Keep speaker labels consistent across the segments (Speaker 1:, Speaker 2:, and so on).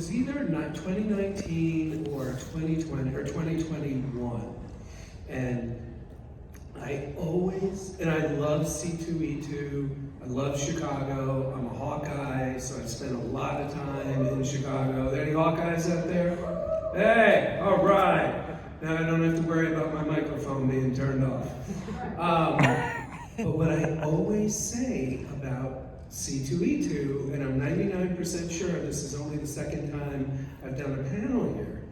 Speaker 1: was either not 2019 or 2020 or 2021, and I love C2E2. I love Chicago. I'm a Hawkeye, so I spent a lot of time in Chicago. Are there any Hawkeyes out there? Hey, all right. Now I don't have to worry about my microphone being turned off. But what I always say about C2E2, and I'm 99% sure this is only the second time I've done a panel here,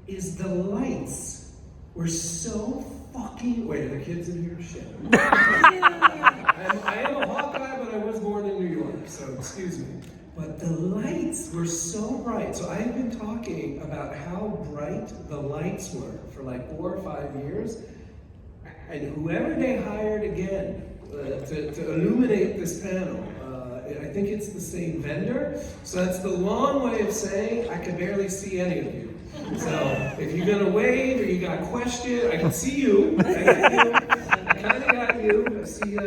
Speaker 1: is the lights were so fucking, wait, are the kids in here? Shit. I am a Hawkeye, but I was born in New York, so excuse me. But the lights were so bright. So I've been talking about how bright the lights were for like 4 or 5 years. And whoever they hired again to illuminate this panel, I think it's the same vendor. So that's the long way of saying I can barely see any of you. So if you're gonna wave or you got a question, I can see you. I kind of got you. I see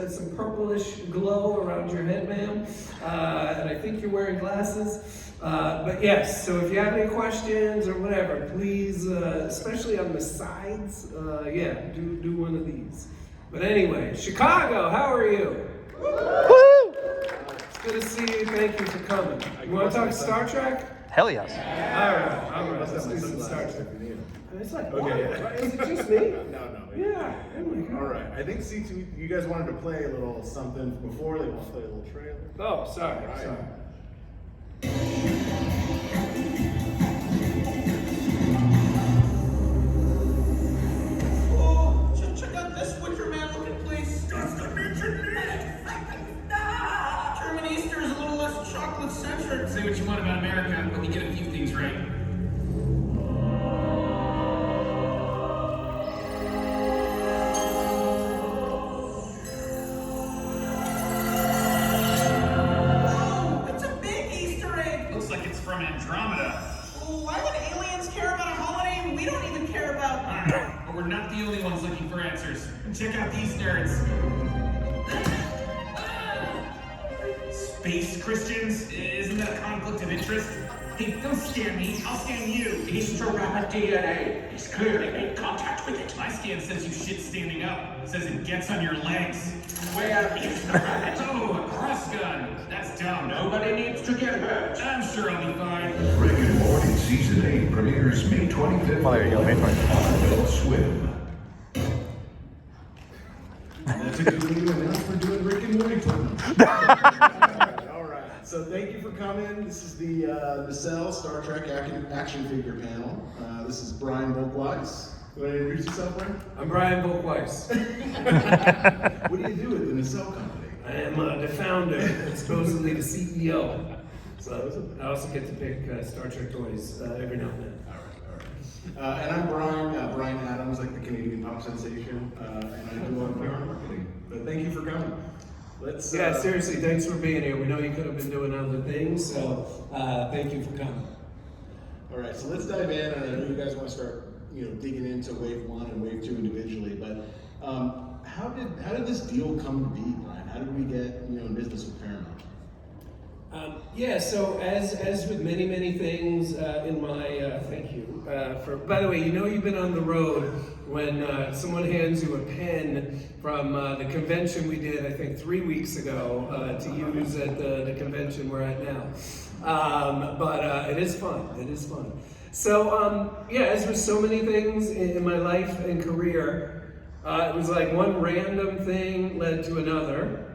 Speaker 1: some purplish glow around your head, ma'am. And I think you're wearing glasses. But yes, so if you have any questions or whatever, please, especially on the sides, do one of these. But anyway, Chicago, how are you? Woo! It's good to see you. Thank you for coming. You want to talk Star Trek?
Speaker 2: Hell yes.
Speaker 1: All right. Let's do some Star Trek. It's like,
Speaker 3: okay,
Speaker 1: wow, is it just me?
Speaker 3: No.
Speaker 1: Yeah. Oh my God.
Speaker 3: All right. I think C2, you guys wanted to play a little something before. They want to play a little trailer.
Speaker 1: Oh, sorry.
Speaker 3: Right.
Speaker 1: Sorry.
Speaker 4: Oh, check out this Wicker Man looking place. Just a mention German Easter is a little less chocolate-centric.
Speaker 5: Say what you want about America, but we get a few things right.
Speaker 4: Oh, it's a big Easter egg.
Speaker 5: Looks like it's from Andromeda.
Speaker 4: Oh, why would aliens care about a holiday we don't even care about?
Speaker 5: I don't know, but we're not the only ones looking for answers. Check out these nerds. Space Christians? Isn't that a conflict of interest? Hey, don't scare me. I'll scan you. Historabbit DNA. He's clearly made contact with it. My scan says you shit standing up. It says it gets on your legs. Where is the rabbit? Oh, a cross gun. That's dumb. Nobody needs to get hurt. I'm sure I'll be fine.
Speaker 6: Rick and Morty Season 8 premieres May 25th.
Speaker 2: Well, there you go, May 25th.
Speaker 6: On Adult Swim.
Speaker 3: That's a good way to announce we're doing Rick and Morty tournament. All right. So thank you for coming. This is the Nacelle Star Trek action figure panel. This is Brian Volkweiss. You want to introduce yourself, Brian?
Speaker 1: I'm Brian Volkweiss.
Speaker 3: What do you do at the Nacelle company?
Speaker 1: I am the founder, and supposedly the CEO. So I also get to pick Star Trek toys every now and then.
Speaker 3: All right. And I'm Brian Adams, like the Canadian pop sensation, and I do a lot of PR marketing. But thank you for coming. Let's.
Speaker 1: Yeah, seriously, thanks for being here. We know you could have been doing other things, so thank you for coming.
Speaker 3: All right, so let's dive in, and I know you guys want to start, digging into Wave 1 and Wave 2 individually. But how did this deal come to be, Brian? How did we get in business with Paramount?
Speaker 1: So as with many things in my thank you by the way, you've been on the road when someone hands you a pen from the convention we did I think 3 weeks ago to use at the convention we're at now. But it is fun. So as with so many things in my life and career, it was like one random thing led to another.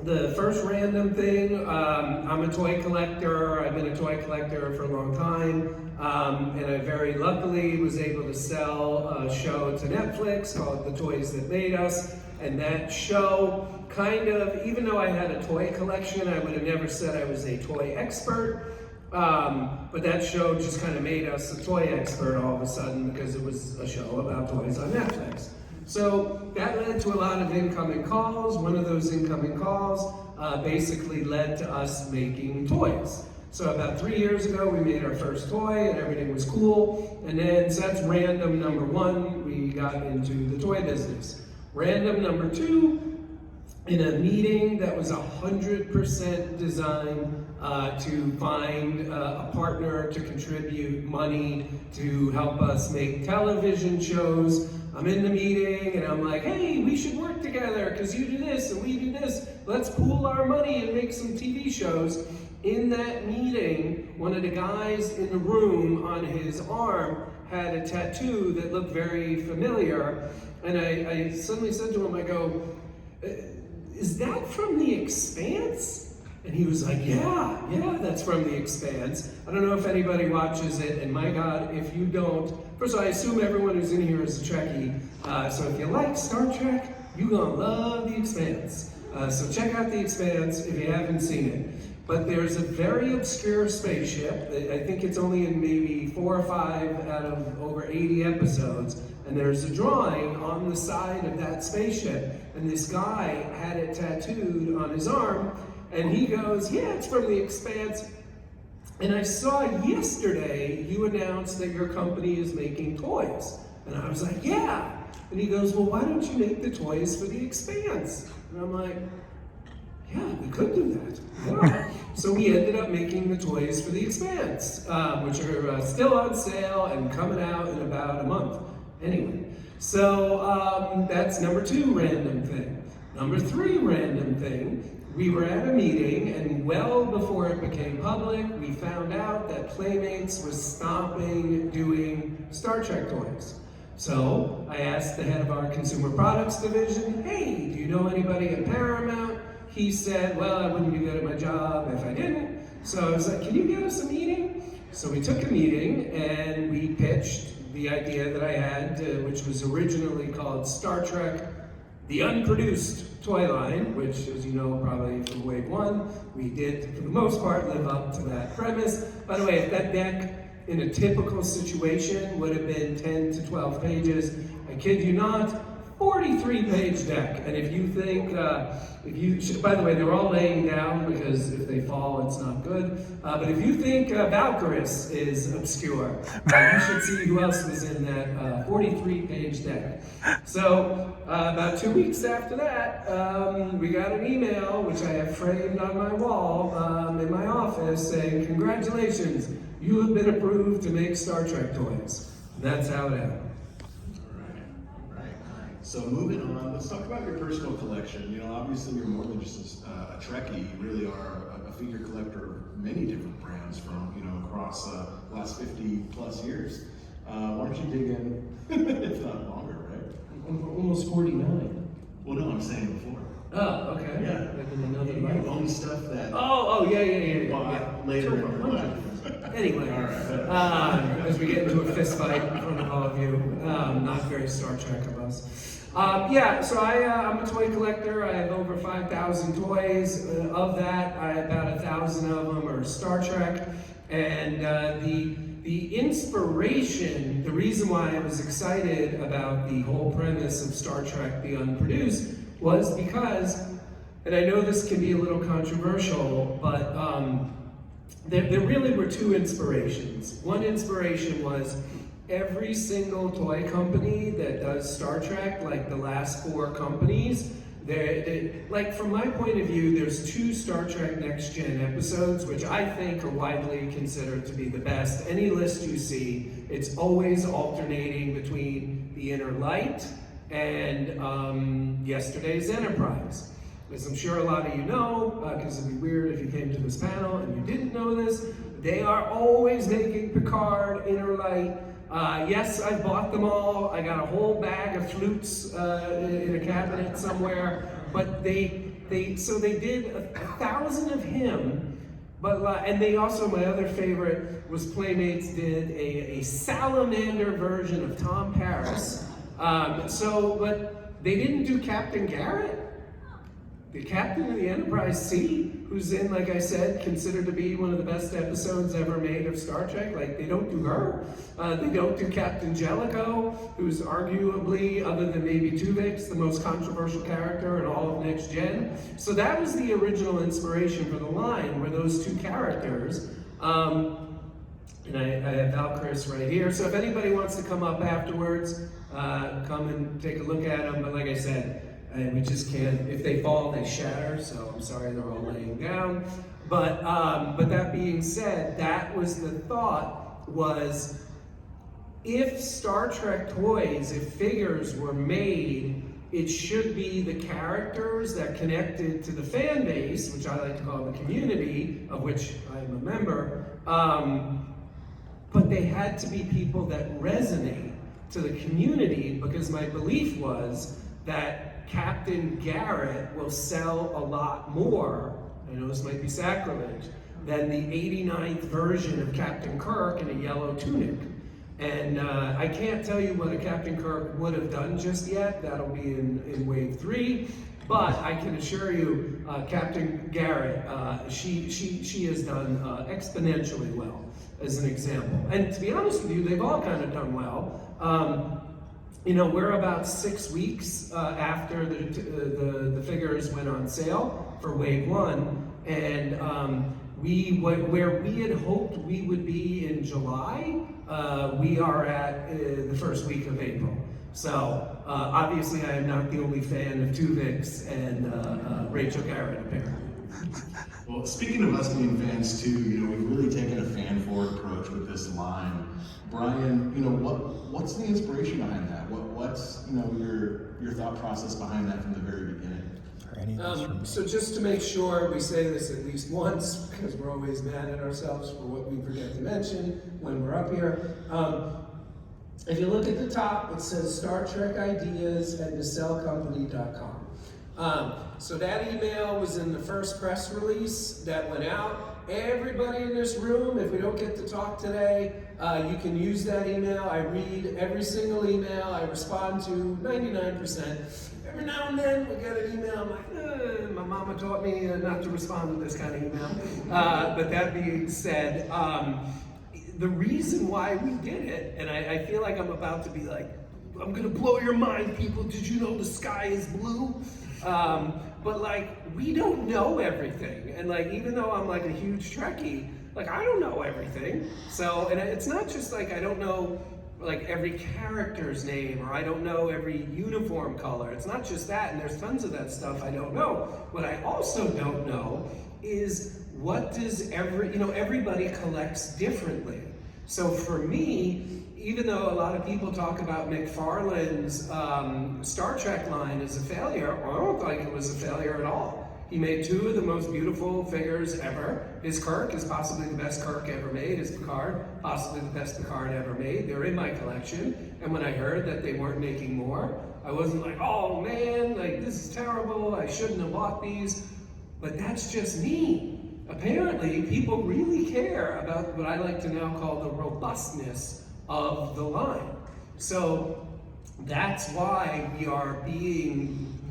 Speaker 1: The first random thing, I'm a toy collector. I've been a toy collector for a long time, and I very luckily was able to sell a show to Netflix called The Toys That Made Us, and that show kind of, even though I had a toy collection, I would have never said I was a toy expert, but that show just kind of made us a toy expert all of a sudden because it was a show about toys on Netflix. So that led to a lot of incoming calls. One of those incoming calls basically led to us making toys. So about 3 years ago, we made our first toy and everything was cool. And then, so that's random number one, we got into the toy business. Random number two, in a meeting that was 100% designed to find a partner to contribute money to help us make television shows. I'm in the meeting and I'm like, hey, we should work together because you do this and we do this. Let's pool our money and make some TV shows. In that meeting, one of the guys in the room on his arm had a tattoo that looked very familiar. And I suddenly said to him, I go, is that from The Expanse? And he was like, yeah, that's from The Expanse. I don't know if anybody watches it, and my God, if you don't, first of all, I assume everyone who's in here is a Trekkie, so if you like Star Trek, you're gonna love The Expanse. So check out The Expanse if you haven't seen it. But there's a very obscure spaceship. I think it's only in maybe 4 or 5 out of over 80 episodes. And there's a drawing on the side of that spaceship. And this guy had it tattooed on his arm. And he goes, yeah, it's from The Expanse. And I saw yesterday you announced that your company is making toys. And I was like, yeah. And he goes, well, why don't you make the toys for The Expanse? And I'm like, yeah, we could do that. Yeah. So we ended up making the toys for The Expanse, which are still on sale and coming out in about a month. Anyway, so that's number 2 random thing. Number 3 random thing, we were at a meeting and well before it became public, we found out that Playmates was stopping doing Star Trek toys. So I asked the head of our consumer products division, hey, do you know anybody at Paramount? He said, well, I wouldn't be good at my job if I didn't. So I was like, can you give us a meeting? So we took a meeting and we pitched the idea that I had, which was originally called Star Trek, the Unproduced Toy Line, which, as you know, probably from Wave 1, we did, for the most part, live up to that premise. By the way, if that deck in a typical situation would have been 10 to 12 pages, I kid you not, 43-page deck. And if you think, by the way, they're all laying down because if they fall, it's not good. But if you think Valkyris is obscure, you should see who else was in that 43-page deck. So about 2 weeks after that, we got an email, which I have framed on my wall in my office, saying, congratulations, you have been approved to make Star Trek toys. And that's how it happened.
Speaker 3: So moving on, let's talk about your personal collection. You know, obviously you're more than just a Trekkie. You really are a figure collector of many different brands from, you know, across the last 50 plus years. Why don't you dig in, if not longer, right?
Speaker 1: I'm almost 49.
Speaker 3: Well, no, I'm saying before.
Speaker 1: Oh, okay.
Speaker 3: Yeah.
Speaker 1: Like in another
Speaker 3: You
Speaker 1: life.
Speaker 3: own stuff that
Speaker 1: Yeah.
Speaker 3: later in your life.
Speaker 1: Anyway,
Speaker 3: All right.
Speaker 1: as we get into a fist fight in front of all of you, not very Star Trek of us. So I'm a toy collector. I have over 5,000 toys. Of that, about 1,000 of them are Star Trek. And the inspiration, the reason why I was excited about the whole premise of Star Trek, the Unproduced, was because, and I know this can be a little controversial, but there really were 2 inspirations. One inspiration was every single toy company that does Star Trek, like the last 4 companies, like from my point of view, there's 2 Star Trek Next Gen episodes, which I think are widely considered to be the best. Any list you see, it's always alternating between The Inner Light and Yesterday's Enterprise. As I'm sure a lot of you know, because it'd be weird if you came to this panel and you didn't know this, they are always making Picard, Inner Light. Yes, I bought them all. I got a whole bag of flutes in a cabinet somewhere. But they did 1,000 of him. But and they also, my other favorite was Playmates did a salamander version of Tom Paris. But they didn't do Captain Garrett. The captain of the Enterprise C, who's in, like I said, considered to be one of the best episodes ever made of Star Trek. Like, they don't do her. They don't do Captain Jellicoe, who's arguably, other than maybe Tuvix, the most controversial character in all of Next Gen. So that was the original inspiration for the line, were those 2 characters. And I have Valkyris right here. So if anybody wants to come up afterwards, come and take a look at them. But like I said, and we just can't, if they fall, they shatter, so I'm sorry they're all laying down. But that being said, that was the thought, was if Star Trek toys, if figures were made, it should be the characters that connected to the fan base, which I like to call the community, of which I am a member, but they had to be people that resonate to the community, because my belief was that Captain Garrett will sell a lot more, I know this might be sacrilege, than the 89th version of Captain Kirk in a yellow tunic. And I can't tell you what a Captain Kirk would have done just yet. That'll be in Wave 3. But I can assure you, Captain Garrett, she has done exponentially well, as an example. And to be honest with you, they've all kind of done well. You know, we're about 6 weeks after the figures went on sale for Wave 1, and where we had hoped we would be in July, we are at the first week of April. So obviously I am not the only fan of Tuvix and Rachel Garrett, apparently.
Speaker 3: Well, speaking of us being fans too, you know, we've really taken a fan-forward approach with this line. Brian, you know, what's the inspiration behind that? What's you know your thought process behind that from the very beginning?
Speaker 1: So just to make sure we say this at least once, because we're always mad at ourselves for what we forget to mention when we're up here. If you look at the top, it says Star Trek Ideas at NacelleCompany.com. So that email was in the first press release that went out. Everybody in this room, if we don't get to talk today, you can use that email. I read every single email. I respond to 99%. Every now and then we get an email, I'm like, my mama taught me not to respond to this kind of email. But that being said, the reason why we did it, and I feel like I'm about to be like, I'm gonna blow your mind, people, did you know the sky is blue? But like, we don't know everything. And like, even though I'm like a huge Trekkie, like I don't know everything. So, and it's not just like I don't know like every character's name, or I don't know every uniform color. It's not just that, and there's tons of that stuff I don't know. What I also don't know is what does everybody collects differently. So for me, even though a lot of people talk about McFarlane's Star Trek line as a failure, I don't think it was a failure at all. He made two of the most beautiful figures ever. His Kirk is possibly the best Kirk ever made. His Picard, possibly the best Picard ever made. They're in my collection. And when I heard that they weren't making more, I wasn't like, oh man, like this is terrible, I shouldn't have bought these. But that's just me. Apparently, people really care about what I like to now call the robustness of the line. So that's why we are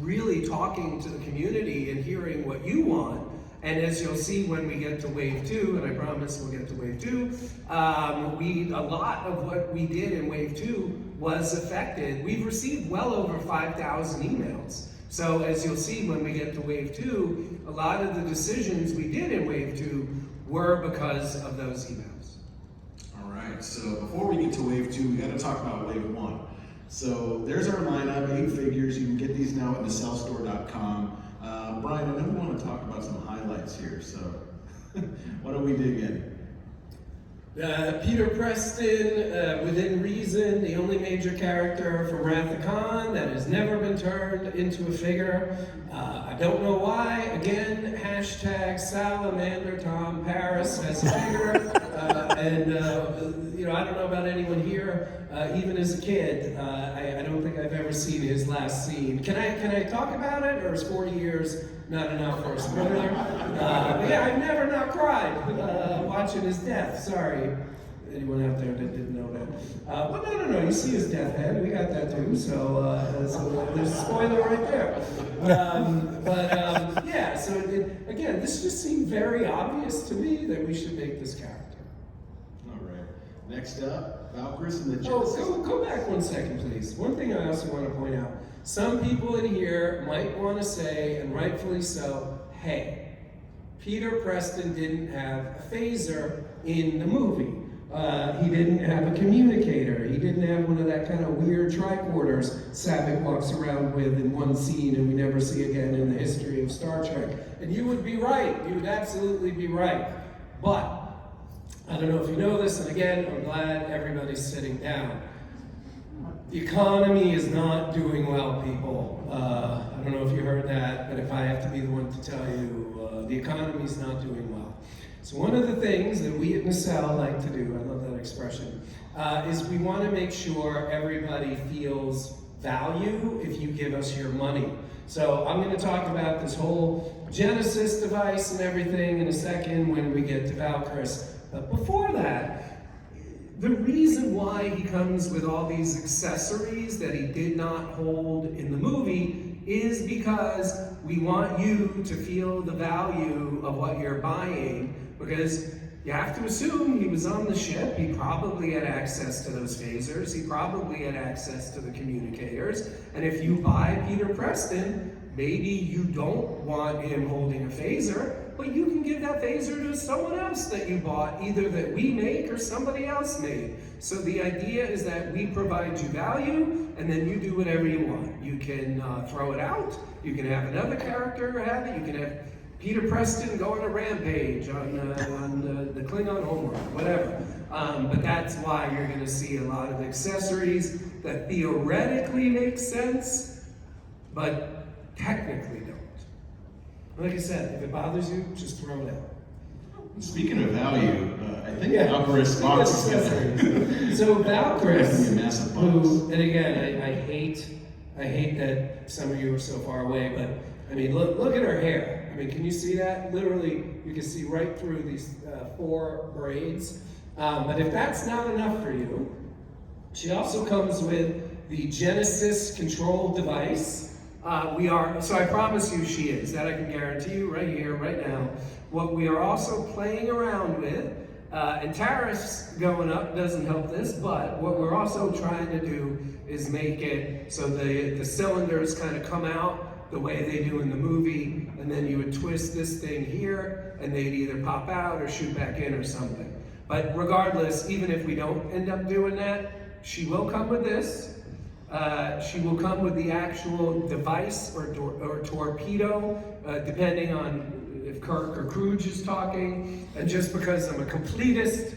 Speaker 1: really talking to the community and hearing what you want. And as you'll see when we get to Wave 2, and I promise we'll get to Wave 2, a lot of what we did in Wave 2 was affected. We've received well over 5,000 emails. So as you'll see when we get to Wave 2, a lot of the decisions we did in Wave 2 were because of those emails.
Speaker 3: All right, so before we get to Wave 2, we got to talk about Wave 1. So there's our lineup, 8 figures. You can get these now at NacelleStore.com. Brian, I know we want to talk about some highlights here, so why don't we dig in?
Speaker 1: Peter Preston, within reason, the only major character from Wrath of Khan that has never been turned into a figure. I don't know why. Again, hashtag Salamander Tom Paris as a figure. You know, I don't know about anyone here, even as a kid, I don't think I've ever seen his last scene. Can I talk about it, or is 40 years not enough for a spoiler? But yeah, I've never not cried watching his death. Sorry, anyone out there that didn't know that. But no, you see his death head. We got that too. So there's a spoiler right there. Yeah. So again, this just seemed very obvious to me that we should make this character.
Speaker 3: All right. Next up, Valkyries and the Genesis.
Speaker 1: Oh, go back 1 second, please. One thing I also want to point out. Some people in here might want to say, and rightfully so, hey, Peter Preston didn't have a phaser in the movie. He didn't have a communicator. He didn't have one of that kind of weird tricorders Savick walks around with in one scene and we never see again in the history of Star Trek. And you would be right. You would absolutely be right. But I don't know if you know this, and again, I'm glad everybody's sitting down. The economy is not doing well, people. I don't know if you heard that, but if I have to be the one to tell you, the economy is not doing well. So one of the things that we at Nacelle like to do, I love that expression, is we want to make sure everybody feels value if you give us your money. So I'm going to talk about this whole Genesis device and everything in a second when we get to Valkyris. But before that, the reason why he comes with all these accessories that he did not hold in the movie is because we want you to feel the value of what you're buying, because you have to assume he was on the ship, he probably had access to those phasers, he probably had access to the communicators, and if you buy Peter Preston, maybe you don't want him holding a phaser, but you can give that phaser to someone else that you bought, either that we make or somebody else made. So the idea is that we provide you value, and then you do whatever you want. You can throw it out, you can have another character have it, you can have Peter Preston go on a rampage on the Klingon homeworld, whatever. But that's why you're going to see a lot of accessories that theoretically make sense, but technically don't. Like I said, if it bothers you, just throw it out.
Speaker 3: Speaking of value, I think
Speaker 1: Yeah.
Speaker 3: Valkyris box is gonna
Speaker 1: So Valkyris,
Speaker 3: be a massive box.
Speaker 1: who, and again, I hate that some of you are so far away, but I mean, look at her hair. I mean, can you see that? Literally, you can see right through these 4 braids. But if that's not enough for you, she also comes with the Genesis control device. So I promise you she is. That I can guarantee you right here, right now. What we are also playing around with, and tariffs going up doesn't help this, but what we're also trying to do is make it so the cylinders kind of come out the way they do in the movie, and then you would twist this thing here, and they'd either pop out or shoot back in or something. But regardless, even if we don't end up doing that, she will come with this. She will come with the actual device or torpedo, depending on if Kirk or Cruge is talking. And just because I'm a completist,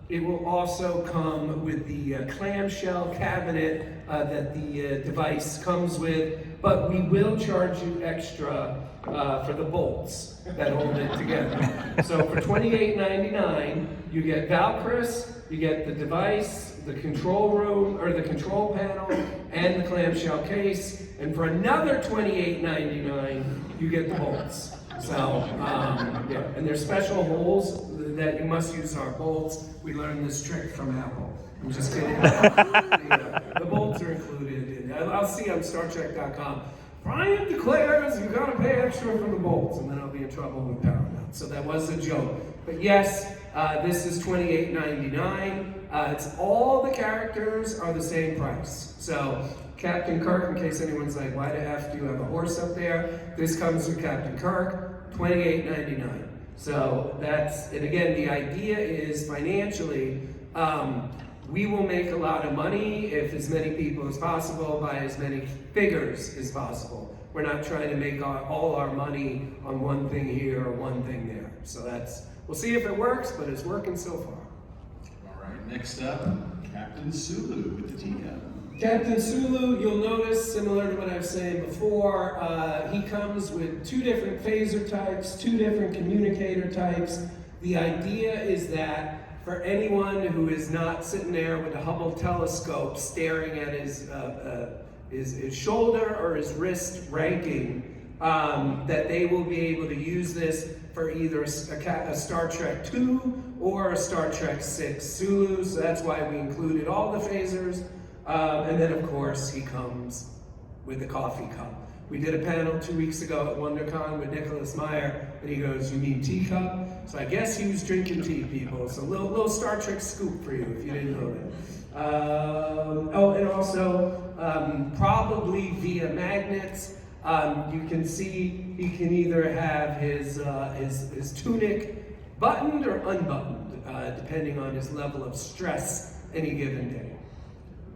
Speaker 1: it will also come with the clamshell cabinet that the device comes with, but we will charge you extra for the bolts that hold it together. So for $28.99, you get Valkyris, you get the device, the control room, or the control panel, and the clamshell case, and for another $28.99, you get the bolts. So, yeah, and there's special holes that you must use our bolts. We learned this trick from Apple. I'm just kidding. The bolts are included. I'll see on StarTrek.com. Brian declares you gotta pay extra for the bolts, and then I'll be in trouble with Paramount. So that was a joke. But yes, this is $28.99. It's all the characters are the same price. So Captain Kirk, in case anyone's like, why the F do you have a horse up there? This comes with Captain Kirk, $28.99. So that's, and again, the idea is financially, we will make a lot of money if as many people as possible buy as many figures as possible. We're not trying to make all our money on one thing here or one thing there. So that's, we'll see if it works, but it's working so far.
Speaker 3: All right, next up, Captain Sulu with the TCAP.
Speaker 1: Captain Sulu, you'll notice, similar to what I was saying before, he comes with 2 different phaser types, 2 different communicator types. The idea is that for anyone who is not sitting there with a Hubble telescope staring at his shoulder or his wrist ranking, that they will be able to use this for either a Star Trek 2 or a Star Trek 6 Sulu, so that's why we included all the phasers. And then of course he comes with the coffee cup. We did a panel 2 weeks ago at WonderCon with Nicholas Meyer, and he goes, "You mean teacup?" So I guess he was drinking tea, people. So a little Star Trek scoop for you if you didn't know that. Oh, and also probably via magnets, you can see he can either have his tunic buttoned or unbuttoned. depending on his level of stress any given day.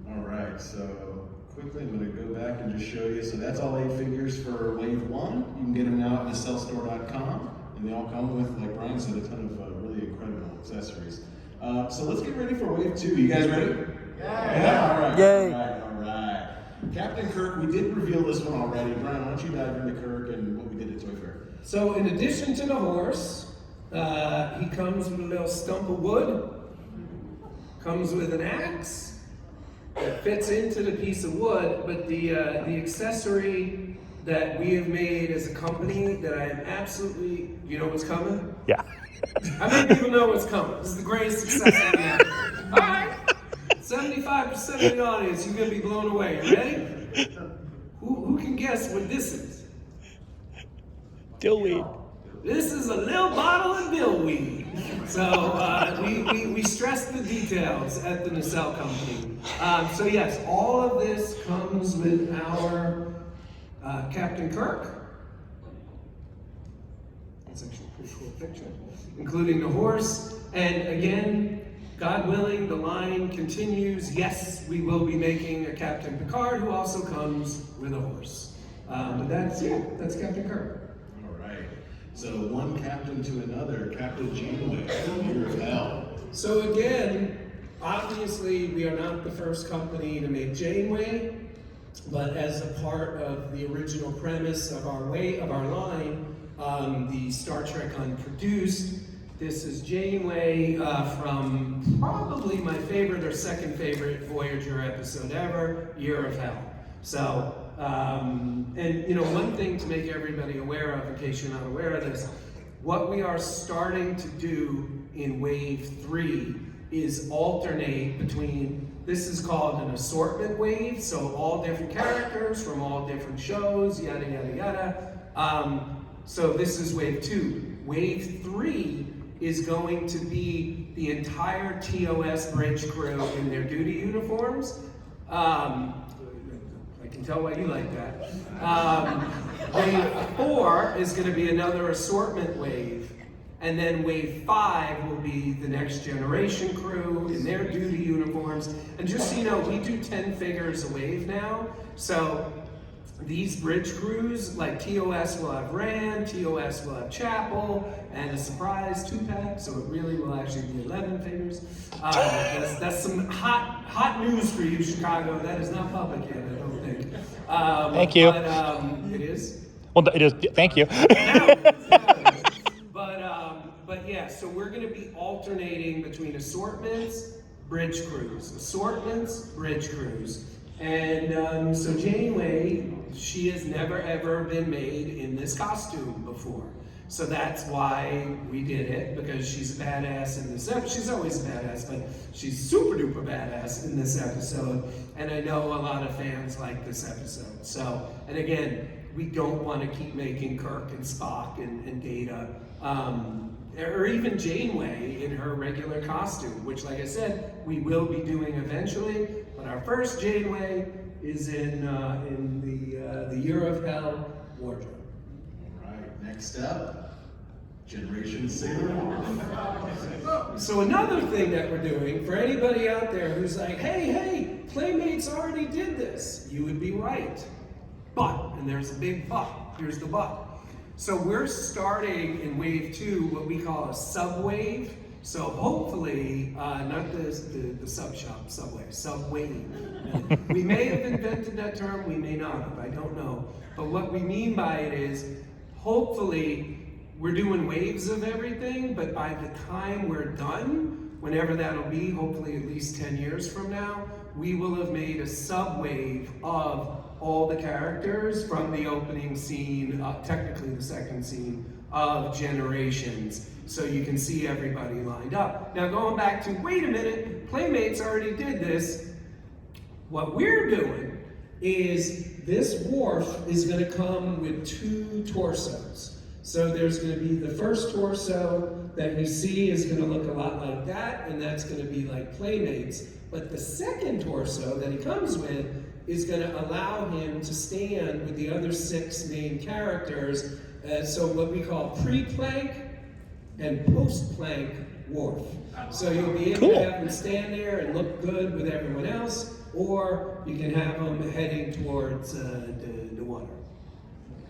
Speaker 3: All right, so quickly I'm going to go back and just show you. So that's all 8 figures for wave 1. You can get them now at nacellestore.com, and they all come with, like Brian said, a ton of really incredible accessories. So let's get ready for wave 2. You guys ready? Yeah. All right.
Speaker 2: Yay.
Speaker 3: All right. Captain Kirk, we did reveal this one already. Brian, why don't you dive into Kirk and what we did at Toy Fair?
Speaker 1: So in addition to the horse, he comes with a little stump of wood, comes with an axe that fits into the piece of wood, but the accessory that we have made as a company that I am absolutely, you know what's coming?
Speaker 2: Yeah.
Speaker 1: How many people know what's coming? This is the greatest success I've had. All right, 75% of the audience, you're gonna be blown away. You ready? Who can guess what this is?
Speaker 2: Dillweed.
Speaker 1: This is a little bottle of dillweed. So we stress the details at the Nacelle company. So yes, all of this comes with our Captain Kirk. That's actually a pretty cool picture, including the horse. And again, God willing, the line continues. Yes, we will be making a Captain Picard who also comes with a horse. But that's Captain Kirk.
Speaker 3: All right. So one captain to another, Captain Janeway, Year of Hell.
Speaker 1: So again, obviously we are not the first company to make Janeway, but as a part of the original premise of our line, the Star Trek Unproduced, this is Janeway from probably my favorite or second favorite Voyager episode ever, Year of Hell. So, and you know, one thing to make everybody aware of, in case you're not aware of this, what we are starting to do in Wave 3 is alternate between, this is called an assortment wave, so all different characters from all different shows, yada, yada, yada. So this is Wave 2. Wave 3 is going to be the entire TOS bridge crew in their duty uniforms. I can tell why you like that. Wave 4 is going to be another assortment wave. And then Wave 5 will be the next generation crew in their duty uniforms. And just so you know, we do 10 figures a wave now. So these bridge crews, like TOS will have Rand, TOS will have Chapel, and a surprise 2-pack, so it really will actually be 11 figures. That's some hot news for you, Chicago. That is not public yet, I don't think.
Speaker 2: Thank you.
Speaker 1: But it is.
Speaker 2: Well, it is. Thank you.
Speaker 1: But yeah, so we're going to be alternating between assortments, bridge crews, assortments, bridge crews. And so Janeway, she has never ever been made in this costume before. So that's why we did it, because she's a badass in this episode. She's always a badass, but she's super duper badass in this episode. And I know a lot of fans like this episode. So, and again, we don't want to keep making Kirk and Spock and Data, or even Janeway in her regular costume, which, like I said, we will be doing eventually. But our first Janeway is in the Year of Hell wardrobe.
Speaker 3: All right, next up, Generation Sailor.
Speaker 1: So another thing that we're doing, for anybody out there who's like, hey, Playmates already did this, you would be right. But, and there's a big but, here's the but. So we're starting in Wave 2 what we call a sub-wave. So hopefully, not the sub shop, subway, sub-wave. We may have invented that term, we may not have, I don't know. But what we mean by it is, hopefully, we're doing waves of everything, but by the time we're done, whenever that'll be, hopefully at least 10 years from now, we will have made a sub-wave of all the characters from the opening scene, technically the second scene, of Generations. So you can see everybody lined up. Now going back to, wait a minute, Playmates already did this. What we're doing is this Worf is gonna come with 2 torsos. So there's gonna be the first torso that you see is gonna look a lot like that, and that's gonna be like Playmates. But the second torso that he comes with is gonna allow him to stand with the other 6 main characters. So what we call pre-plank and post-plank Worf. So you'll be able to have him stand there and look good with everyone else, or you can have him heading towards the water.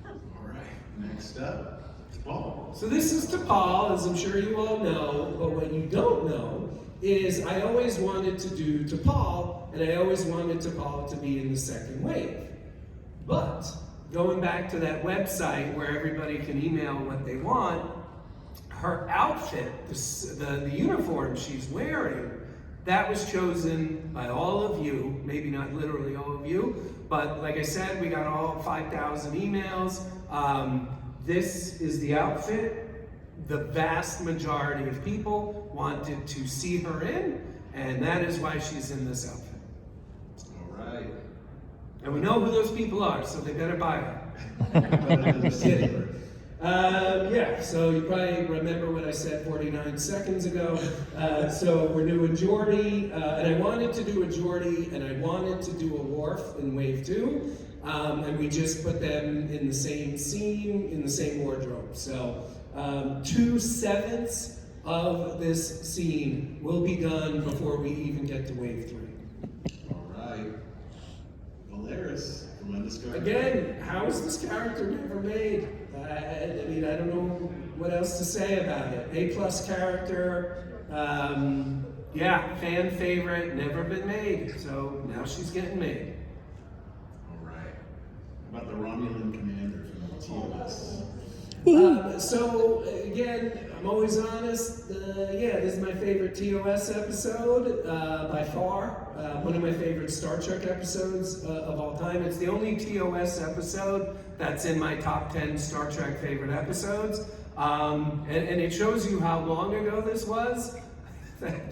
Speaker 3: All right, next up, Paul.
Speaker 1: So this is to Paul, as I'm sure you all know, but what you don't know is I always wanted to do to Paul, and I always wanted to Paul to be in the second wave. But going back to that website where everybody can email what they want, her outfit, the uniform she's wearing, that was chosen by all of you, maybe not literally all of you, but like I said, we got all 5,000 emails. This is the outfit the vast majority of people wanted to see her in, and that is why she's in this outfit.
Speaker 3: All right.
Speaker 1: And we know who those people are, so they better buy her. Just kidding. Yeah, so you probably remember what I said 49 seconds ago. So we're doing Geordi, and I wanted to do a Geordi, and I wanted to do a Worf in Wave 2, and we just put them in the same scene, in the same wardrobe. So 2/7 of this scene will be done before we even get to Wave 3.
Speaker 3: All right. Valeris from Undiscovered.
Speaker 1: Again, how is this character never made? I mean, I don't know what else to say about it. A+ character, yeah, fan favorite, never been made. So now she's getting made.
Speaker 3: All right. How about the Romulan commander from the TOS?
Speaker 1: So again, I'm always honest. Yeah, this is my favorite TOS episode by far. One of my favorite Star Trek episodes of all time. It's the only TOS episode that's in my top 10 Star Trek favorite episodes. And it shows you how long ago this was.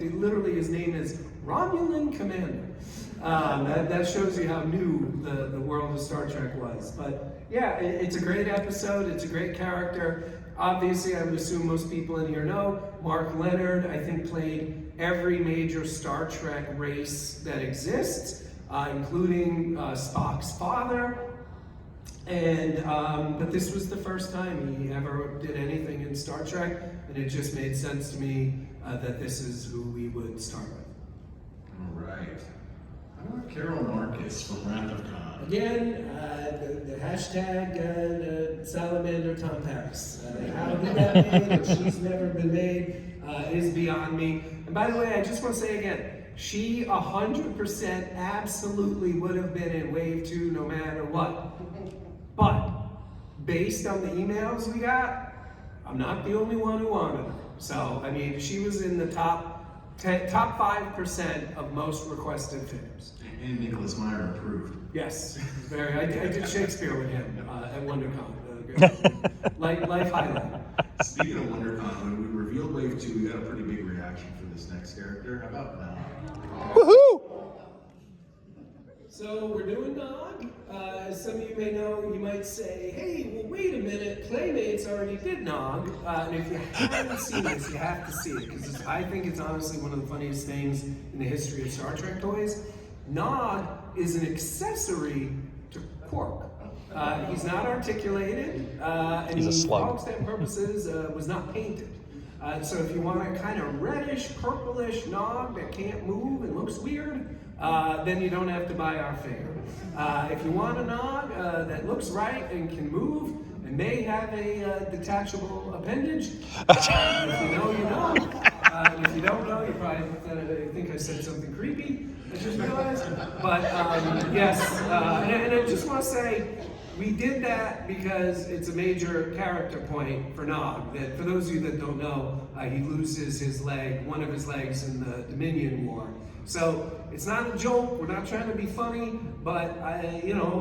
Speaker 1: Literally, his name is Romulan Commander. That shows you how new the world of Star Trek was. But yeah, it's a great episode. It's a great character. Obviously, I would assume most people in here know, Mark Leonard, I think, played every major Star Trek race that exists, including Spock's father. And but this was the first time he ever did anything in Star Trek, and it just made sense to me that this is who we would start with.
Speaker 3: All right. How about Carol Marcus from Wrath of Khan?
Speaker 1: Again, the hashtag Salamander Tom Paris. How he got made and she's never been made is beyond me. And by the way, I just want to say again, she 100% absolutely would have been in Wave 2 no matter what. But based on the emails we got, I'm not the only one who wanted her. So, I mean, she was in the top 5% of most requested films.
Speaker 3: And Nicholas Meyer approved.
Speaker 1: Yes, very. I did Shakespeare with him at WonderCon. Life highlight.
Speaker 3: Speaking of WonderCon, when we revealed Wave 2, we got a pretty big reaction for this next character. How about now?
Speaker 2: Woohoo!
Speaker 1: So we're doing Nog. As some of you may know, you might say, hey, well, wait a minute, Playmates already did Nog. And if you haven't seen this, you have to see it, because I think it's honestly one of the funniest things in the history of Star Trek toys. Nog is an accessory to Quark. He's not articulated, and
Speaker 2: He's a
Speaker 1: he,
Speaker 2: slug.
Speaker 1: for all extent and purposes, was not painted. So if you want a kind of reddish, purplish Nog that can't move and looks weird, then you don't have to buy our figure. If you want a Nog that looks right and can move and may have a detachable appendage, if you know, you know. If you don't know, you probably think I said something creepy. I just realized. But yes, and I just want to say, we did that because it's a major character point for Nog. That for those of you that don't know, he loses his leg, one of his legs in the Dominion War. So it's not a joke. We're not trying to be funny, but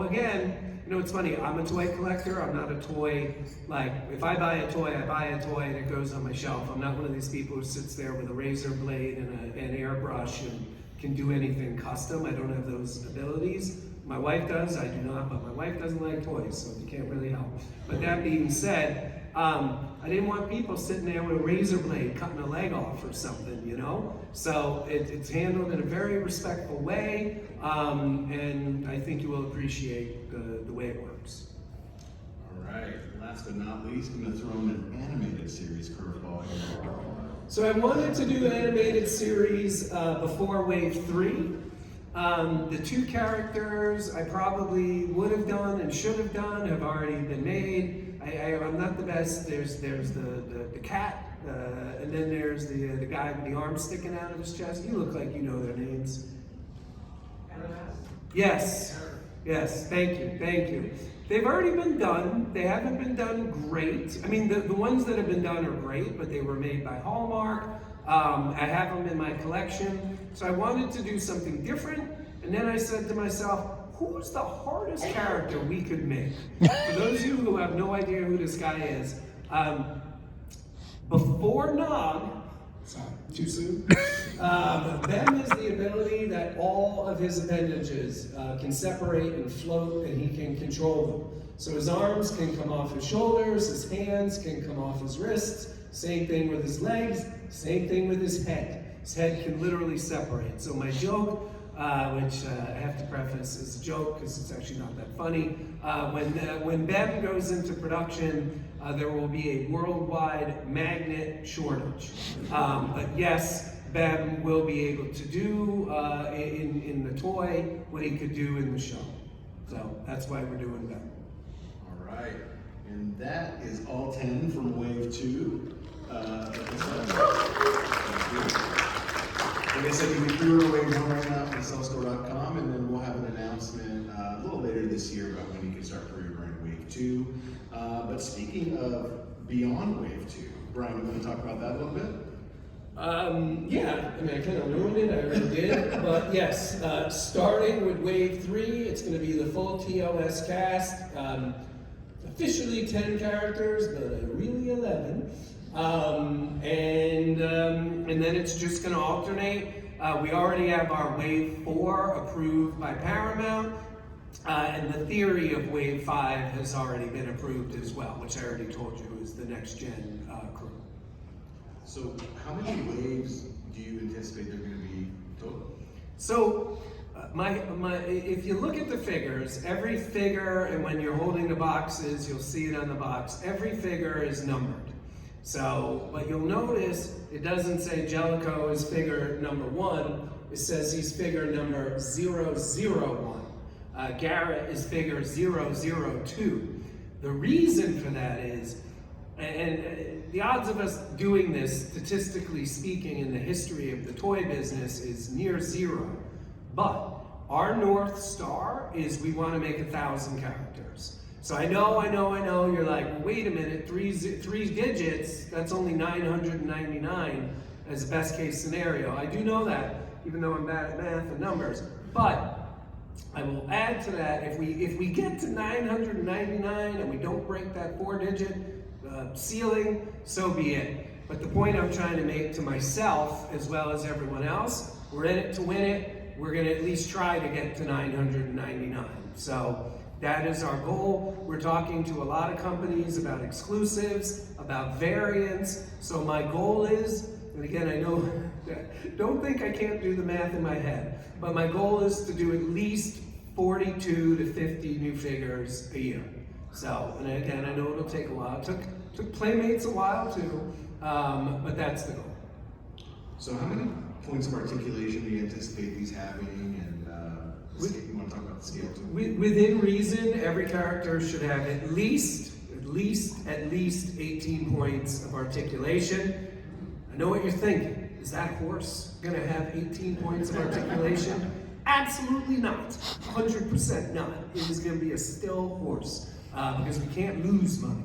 Speaker 1: again, it's funny. I'm a toy collector. I'm not a toy, like, if I buy a toy and it goes on my shelf. I'm not one of these people who sits there with a razor blade and an airbrush and can do anything custom. I don't have those abilities. My wife does, I do not, but my wife doesn't like toys, so you can't really help. But that being said, I didn't want people sitting there with a razor blade cutting a leg off or something, So it's handled in a very respectful way, and I think you will appreciate the way it works.
Speaker 3: All right. Last but not least, I'm going to throw in an animated series curveball here.
Speaker 1: So I wanted to do an animated series before Wave 3. The 2 characters I probably would have done and should have done have already been made. I'm not the best. There's the cat, and then there's the guy with the arm sticking out of his chest. You look like you know their names. Yes, yes, thank you. They've already been done. They haven't been done great. I mean, the ones that have been done are great, but they were made by Hallmark. I have them in my collection. So I wanted to do something different, and then I said to myself, who's the hardest character we could make? For those of you who have no idea who this guy is, before Nog, sorry, too soon, Ben has the ability that all of his appendages can separate and float, and he can control them. So his arms can come off his shoulders, his hands can come off his wrists, same thing with his legs, same thing with his head. His head can literally separate. So my joke, which I have to preface is a joke because it's actually not that funny, when Ben goes into production, there will be a worldwide magnet shortage. But yes, Ben will be able to do in the toy what he could do in the show. So that's why we're doing Ben.
Speaker 3: All right, and that is all 10 from Wave 2. Like I said, you can pre-order Wave 1 right now on NacelleStore.com, and then we'll have an announcement a little later this year about when you can start pre-ordering Wave 2. But speaking of beyond Wave 2, Brian, you want to talk about that a little bit?
Speaker 1: Yeah, I mean, I kind of ruined it, I really did. But yes, starting with Wave 3, it's going to be the full TOS cast. Officially 10 characters, but really 11. And then it's just going to alternate. We already have our Wave 4 approved by Paramount, and the theory of Wave 5 has already been approved as well, which I already told you is the next gen crew.
Speaker 3: So how many waves do you anticipate there are going to be total?
Speaker 1: So, if you look at the figures, every figure, and when you're holding the boxes, you'll see it on the box, every figure is numbered. So, but you'll notice it doesn't say Jellicoe is figure number 1, it says he's figure number 001. Garrett is figure 002. The reason for that is, and the odds of us doing this, statistically speaking, in the history of the toy business is near 0. But our North Star is we want to make 1,000 characters. So I know, you're like, well, wait a minute, three digits, that's only 999 as a best case scenario. I do know that, even though I'm bad at math and numbers. But I will add to that, if we get to 999 and we don't break that 4-digit ceiling, so be it. But the point I'm trying to make to myself, as well as everyone else, we're in it to win it. We're going to at least try to get to 999. So that is our goal. We're talking to a lot of companies about exclusives, about variants. So my goal is, and again, I know, don't think I can't do the math in my head, but my goal is to do at least 42 to 50 new figures a year. So, and again, I know it'll take a while. It took Playmates a while too, but that's the goal.
Speaker 3: So how many points of articulation do you anticipate these having, and you want to talk about the scale too?
Speaker 1: Within reason, every character should have at least 18 points of articulation. I know what you're thinking. Is that horse gonna have 18 points of articulation? Absolutely not. 100% not. It is gonna be a still horse because we can't lose money.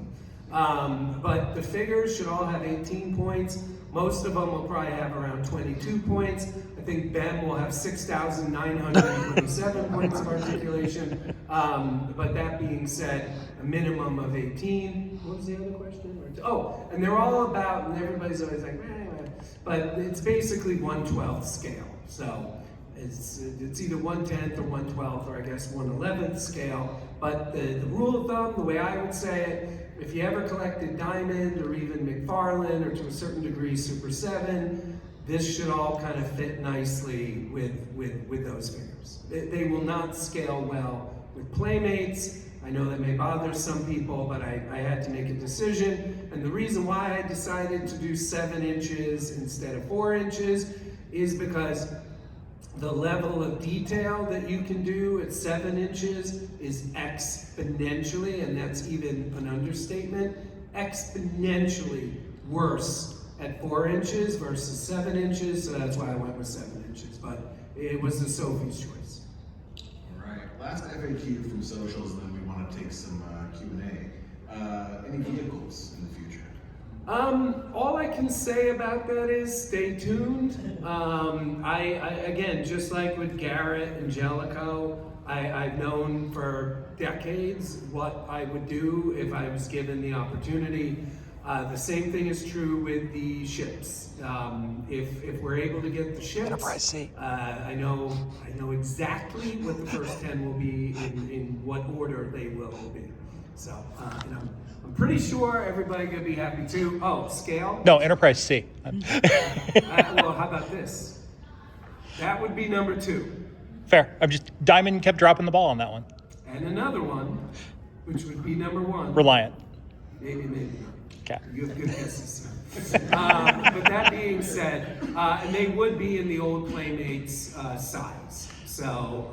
Speaker 1: But the figures should all have 18 points. Most of them will probably have around 22 points. I think Ben will have 6,927 points of articulation. But that being said, a minimum of 18. What was the other question? Oh, and they're all about, and everybody's always like, but it's basically 1/12 scale. So it's either 1/10 or 1/12, or I guess 1/11 scale. But the rule of thumb, the way I would say it, if you ever collected Diamond or even McFarlane or to a certain degree Super 7, this should all kind of fit nicely with those figures. They will not scale well with Playmates, I know that may bother some people, but I had to make a decision. And the reason why I decided to do 7 inches instead of 4 inches is because the level of detail that you can do at 7 inches is exponentially, and that's even an understatement, exponentially worse at 4 inches versus 7 inches. So that's why I went with 7 inches, but it was the Sophie's choice.
Speaker 3: All right, last FAQ from socials, and then we want to take some Q&A. Any vehicles in the future?
Speaker 1: All I can say about that is stay tuned. I again, just like with Garrett and Jellicoe, I've known for decades what I would do if I was given the opportunity. The same thing is true with the ships. If we're able to get the ships,
Speaker 2: Enterprise C.
Speaker 1: I know exactly what the first 10 will be in what order they will be. So, and I'm pretty sure everybody gonna be happy too. Oh, scale?
Speaker 2: No, Enterprise C.
Speaker 1: Well, how about this? That would be number 2.
Speaker 2: Fair. Diamond kept dropping the ball on that one.
Speaker 1: And another one, which would be number 1.
Speaker 2: Reliant.
Speaker 1: Maybe not.
Speaker 2: Okay.
Speaker 1: You have good guesses, sir. But that being said, and they would be in the old Playmates size. So,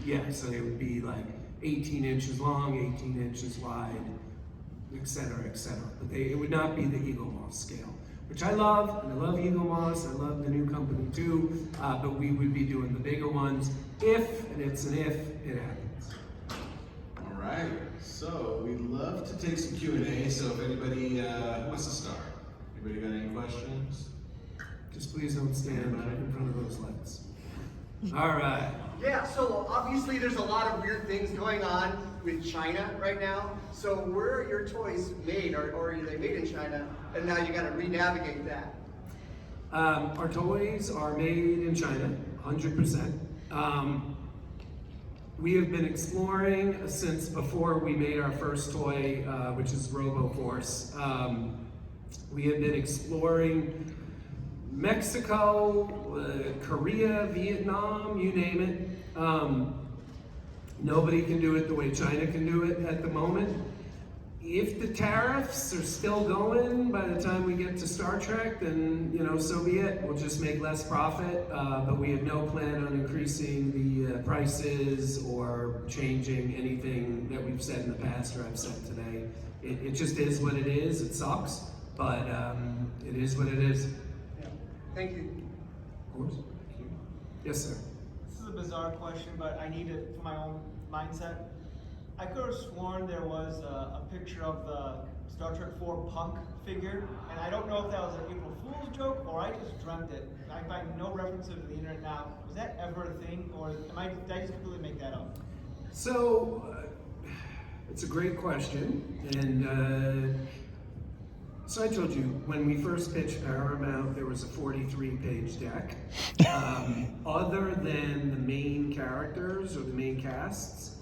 Speaker 1: yeah, so they would be like 18 inches long, 18 inches wide, et cetera, et cetera. But it would not be the Eagle Moss scale, which I love, and I love Eagle Moss, I love the new company too, but we would be doing the bigger ones if, and it's an if, it happens.
Speaker 3: All right, so we'd love to take some Q&A, so if anybody wants to start. Anybody got any questions?
Speaker 1: Just please don't stand in front of those lights. All right.
Speaker 7: Yeah, so obviously there's a lot of weird things going on with China right now. So where are your toys made, or are they made in China, and now you got to re-navigate that?
Speaker 1: Our toys are made in China, 100%. We have been exploring since before we made our first toy, which is RoboForce. We have been exploring Mexico, Korea, Vietnam, you name it. Nobody can do it the way China can do it at the moment. If the tariffs are still going by the time we get to Star Trek, then so be it. We'll just make less profit, but we have no plan on increasing the prices or changing anything that we've said in the past or I've said today. It just is what it is. It sucks, but it is what it is.
Speaker 7: Yeah. Thank you.
Speaker 1: Of course. Yes, sir.
Speaker 8: This is a bizarre question, but I need it for my own mindset. I could have sworn there was a picture of the Star Trek 4 Punk figure, and I don't know if that was an April Fool's joke or I just dreamt it. I find no reference to it on the internet now. Was that ever a thing, or did I just completely make that up?
Speaker 1: So, it's a great question, and so I told you, when we first pitched Paramount, there was a 43-page deck. Other than the main characters or the main casts,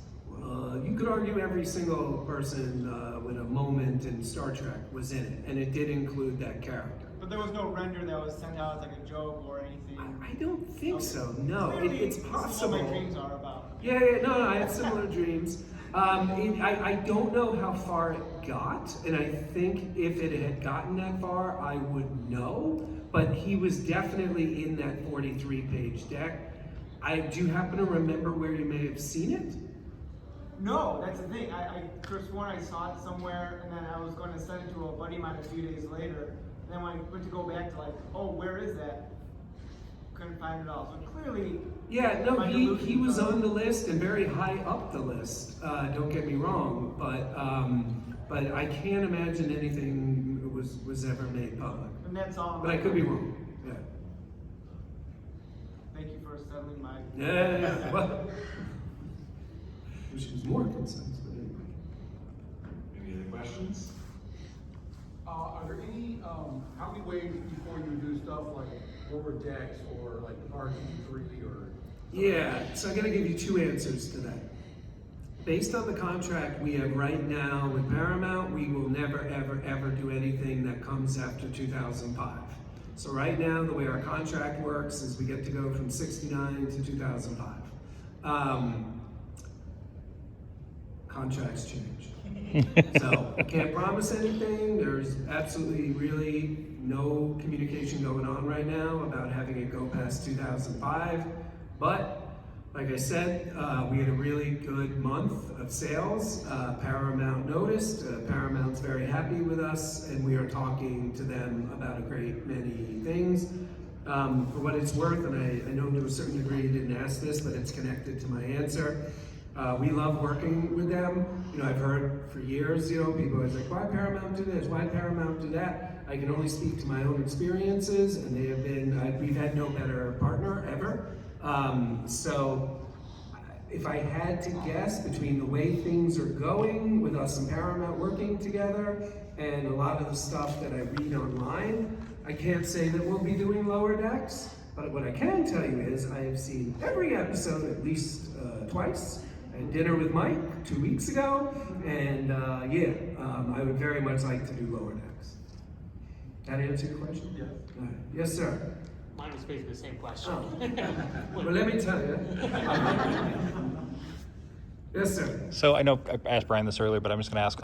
Speaker 1: you could argue every single person with a moment in Star Trek was in it, and it did include that character.
Speaker 8: But there was no render that was sent out as like a joke or anything.
Speaker 1: I don't think so, no.
Speaker 8: Clearly,
Speaker 1: It's
Speaker 8: this
Speaker 1: possible.
Speaker 8: is what my dreams are about.
Speaker 1: Yeah, no, I had similar dreams. I don't know how far it got, and I think if it had gotten that far, I would know, but he was definitely in that 43-page deck. Do you happen to remember where you may have seen it?
Speaker 8: No, that's the thing. I could have sworn I saw it somewhere, and then I was going to send it to a buddy of mine a few days later. And then when I went to go back to oh, where is that? Couldn't find it all. So clearly,
Speaker 1: Yeah, no,
Speaker 8: my
Speaker 1: he
Speaker 8: delusions
Speaker 1: was
Speaker 8: are-
Speaker 1: on the list and very high up the list. Don't get me wrong, but I can't imagine anything was ever made public.
Speaker 8: And that's all.
Speaker 1: But I could be wrong. Yeah.
Speaker 8: Thank you for settling my.
Speaker 1: Yeah. Well, which was more concise, but anyway.
Speaker 3: Any other questions?
Speaker 9: Are there any, how many ways before you do stuff like lower decks or like RG3 or?
Speaker 1: Yeah, so I'm gonna give you 2 answers to that. Based on the contract we have right now with Paramount, we will never, ever, ever do anything that comes after 2005. So right now, the way our contract works is we get to go from 69 to 2005. contracts change. So I can't promise anything. There's absolutely really no communication going on right now about having it go past 2005. But like I said, we had a really good month of sales. Paramount noticed. Paramount's very happy with us, and we are talking to them about a great many things. For what it's worth, and I know to a certain degree you didn't ask this, but it's connected to my answer. We love working with them. I've heard for years, people always like, why Paramount do this? Why Paramount do that? I can only speak to my own experiences, and they have been, we've had no better partner ever. So if I had to guess between the way things are going with us and Paramount working together and a lot of the stuff that I read online, I can't say that we'll be doing Lower Decks, but what I can tell you is I have seen every episode at least twice. I had dinner with Mike 2 weeks ago, and I would very much like to do Lower Decks. That answer your question?
Speaker 9: Yes.
Speaker 1: All right. Yes, sir.
Speaker 10: Mine was basically the same question.
Speaker 1: Oh. Well, let me tell you. Yes, sir.
Speaker 2: So I know I asked Brian this earlier, but I'm just going to ask,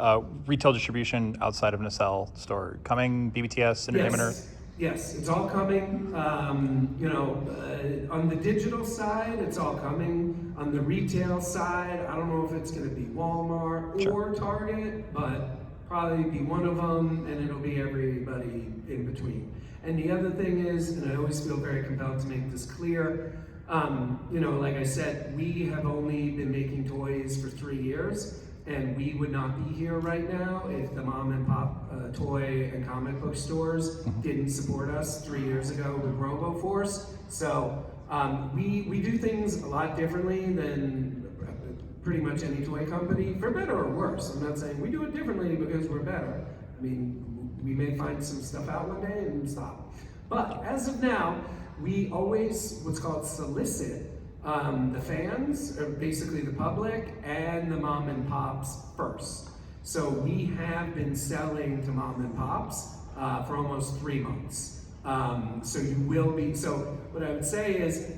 Speaker 2: retail distribution outside of Nacelle store, coming, BBTS, Entertainment Earth?
Speaker 1: Yes, it's all coming. On the digital side, it's all coming. On the retail side, I don't know if it's going to be Walmart or Target, but probably be one of them, and it'll be everybody in between. And the other thing is, and I always feel very compelled to make this clear, like I said, we have only been making toys for 3 years, and we would not be here right now if the mom and pop toy and comic book stores didn't support us 3 years ago with RoboForce. So we do things a lot differently than pretty much any toy company, for better or worse. I'm not saying we do it differently because we're better. I mean, we may find some stuff out one day and stop. But as of now, we always, what's called solicit the fans, or basically the public, and the mom and pops first. So we have been selling to mom and pops for almost 3 months. So you will be, so what I would say is,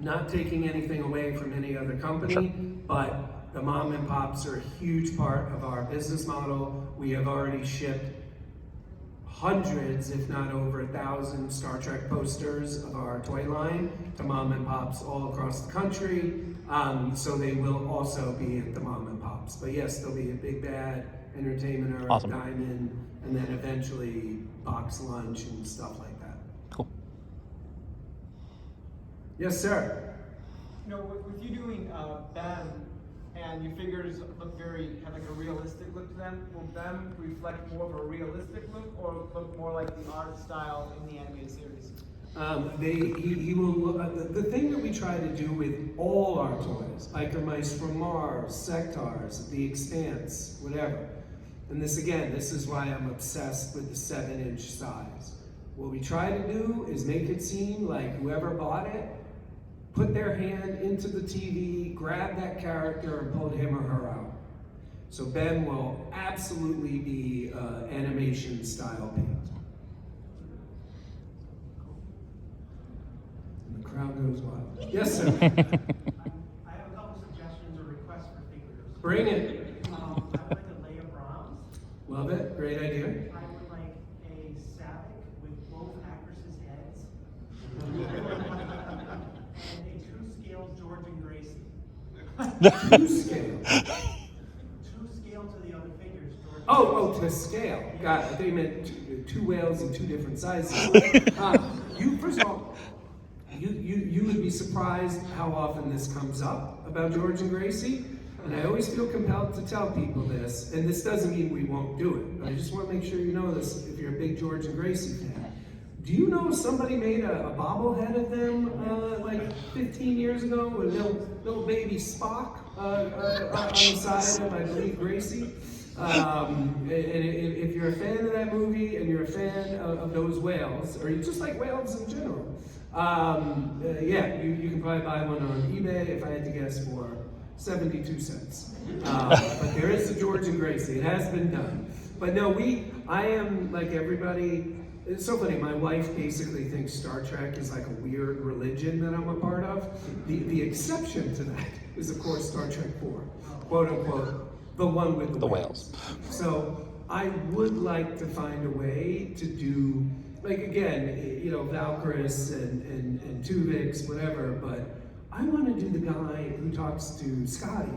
Speaker 1: not taking anything away from any other company, but the mom and pops are a huge part of our business model. We have already shipped hundreds, if not over 1,000 Star Trek posters of our toy line to mom and pops all across the country. So they will also be at the mom and pops. But yes, there'll be a Big Bad, Entertainment Earth,
Speaker 2: Awesome.
Speaker 1: Diamond, and then eventually Box Lunch and stuff like that.
Speaker 2: Cool.
Speaker 1: Yes, sir.
Speaker 8: With you doing BEM and your figures have like a realistic look to them, will BEM reflect more of a realistic look or look more like the art style in the animated series?
Speaker 1: He will. The thing that we try to do with all our toys, Biker Mice from Mars, Sectars, The Expanse, whatever. And this is why I'm obsessed with the 7-inch size. What we try to do is make it seem like whoever bought it put their hand into the TV, grab that character, and pulled him or her out. So Ben will absolutely be animation style paint. And the crowd goes wild. Yes, sir.
Speaker 11: I have a couple suggestions or requests for figures.
Speaker 1: Bring it.
Speaker 11: I would like a Leia Brahms.
Speaker 1: Love it. Great idea.
Speaker 11: I would like a Savick with both actresses' heads. And a two-scale George and Gracie.
Speaker 1: To scale.
Speaker 11: Two scale to the other figures. George and
Speaker 1: Oh,
Speaker 11: Gracie.
Speaker 1: to scale. Got it. They meant two whales in 2 different sizes. First of all, you would be surprised how often this comes up about George and Gracie. And I always feel compelled to tell people this, and this doesn't mean we won't do it, but I just want to make sure you know this if you're a big George and Gracie fan. Do you know somebody made a bobblehead of them like 15 years ago with little baby Spock on the side of, I believe, Gracie? And if you're a fan of that movie and you're a fan of those whales, or you just like whales in general, you can probably buy one on eBay, if I had to guess, for 72 cents. But there is a George and Gracie. It has been done. But no, I am like everybody. It's so funny, my wife basically thinks Star Trek is like a weird religion that I'm a part of. The exception to that is, of course, Star Trek 4, quote unquote, the one with the whales. So I would like to find a way to do, like again, you know, Valkyris and Tuvix, whatever, but I want to do the guy who talks to Scotty.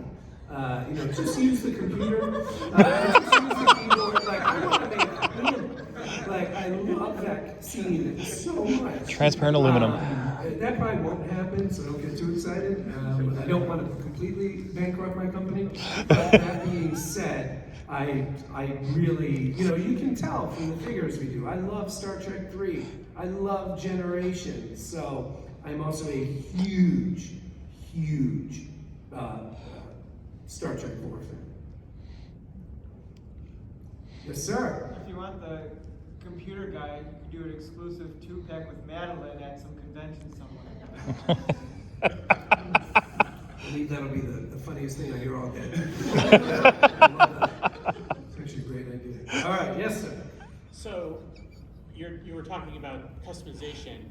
Speaker 1: You know, just use the computer, just use the keyboard. Like, I want to make him. Like, I love that scene so much.
Speaker 2: Transparent aluminum.
Speaker 1: That probably won't happen, so don't get too excited. I don't want to completely bankrupt my company. But that being said, I really, you know, you can tell from the figures we do. I love Star Trek 3. I love Generations. So I'm also a huge Star Trek 4 fan. Yes, sir.
Speaker 8: If you want the computer guy, you could do an exclusive 2-pack with Madeline at some convention somewhere.
Speaker 1: I believe that'll be the funniest thing I hear all day. I love that. It's actually a great idea. All right, yes, sir.
Speaker 10: So, you were talking about customization.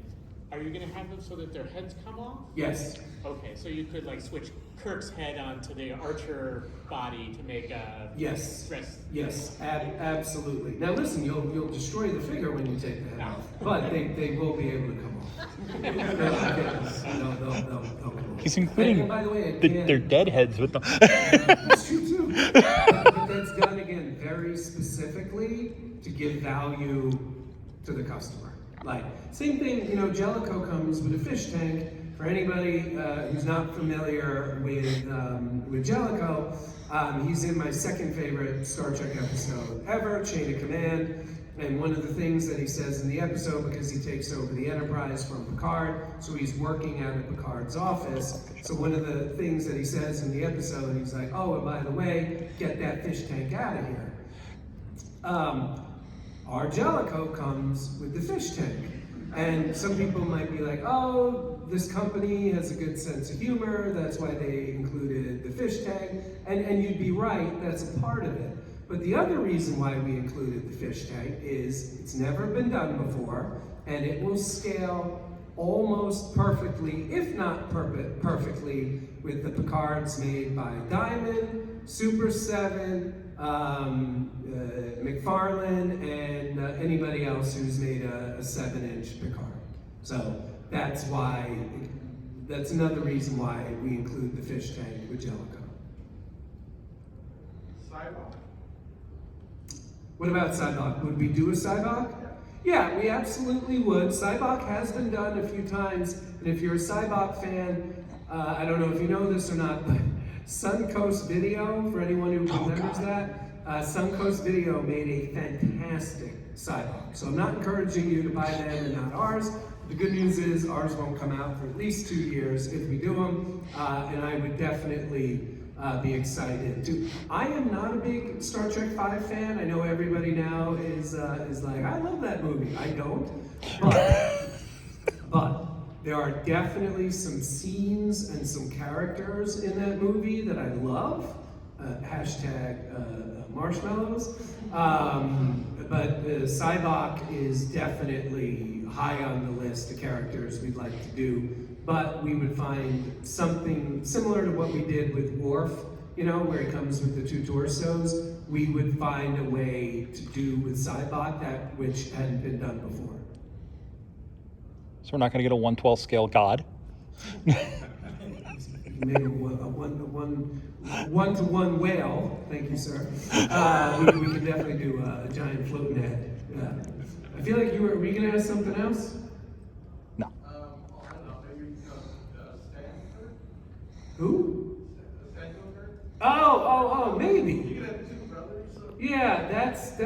Speaker 10: Are you going to have them so that their heads come off?
Speaker 1: Yes.
Speaker 10: Okay, so you could like switch Kirk's head onto the Archer body to make a
Speaker 1: Yes.
Speaker 10: dress.
Speaker 1: Yes, absolutely. Now listen, you'll destroy the figure when you take the head off, but they will be able to come off. They'll come off.
Speaker 2: He's including
Speaker 1: And by the way, again,
Speaker 2: their dead heads with them.
Speaker 1: That's true too. But that's done again very specifically to give value to the customer. Like, same thing, you know, Jellicoe comes with a fish tank. For anybody who's not familiar with Jellicoe, he's in my second favorite Star Trek episode ever, Chain of Command. And one of the things that he says in the episode, because he takes over the Enterprise from Picard, so he's working out of Picard's office. So one of the things that he says in the episode, he's like, oh, and by the way, get that fish tank out of here. Our Jellicoe comes with the fish tank. And some people might be like, oh, this company has a good sense of humor, that's why they included the fish tank. And you'd be right, that's a part of it. But the other reason why we included the fish tank is it's never been done before, and it will scale almost perfectly, if not perfectly, with the Picards made by Diamond, Super 7, McFarlane, and anybody else who's made a 7-inch Picard. So that's another reason why we include the fish tank with Jellicoe.
Speaker 9: Sidewalk.
Speaker 1: What about Cybok? Would we do a Cybok? Yeah, we absolutely would. Cybok has been done a few times, and if you're a Cybok fan, I don't know if you know this or not, but Suncoast Video, for anyone who remembers that, Suncoast Video made a fantastic Cybok. So I'm not encouraging you to buy them and not ours. The good news is ours won't come out for at least 2 years if we do them, and I would definitely be excited to. I am not a big Star Trek 5 fan. I know everybody now is like, I love that movie. I don't, but there are definitely some scenes and some characters in that movie that I love. Hashtag marshmallows. But Cybok is definitely high on the list of characters we'd like to do. But we would find something similar to what we did with Worf, you know, where he comes with the 2 torsos. We would find a way to do with Cybok that which hadn't been done before.
Speaker 2: So we're not going to get a 1/12 scale god.
Speaker 1: Maybe a one-to-one whale. Thank you, sir. We could definitely do a giant floating head. Yeah. I feel like were you going to ask something else?
Speaker 2: No.
Speaker 9: I don't know, maybe Stanford?
Speaker 1: Who?
Speaker 9: Stanford?
Speaker 1: Oh, maybe.
Speaker 9: You could have 2 brothers?
Speaker 1: Yeah, that's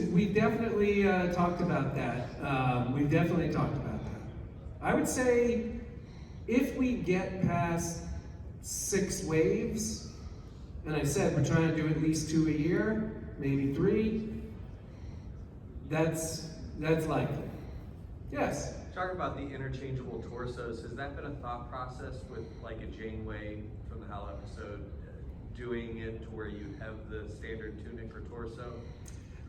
Speaker 1: we definitely talked about that. We've definitely talked about that. I would say if we get past 6 waves, and I said we're trying to do at least 2 a year, maybe 3. That's likely. Yes.
Speaker 12: Talk about the interchangeable torsos. Has that been a thought process with like a Janeway from the HAL episode, doing it to where you have the standard tunic or torso?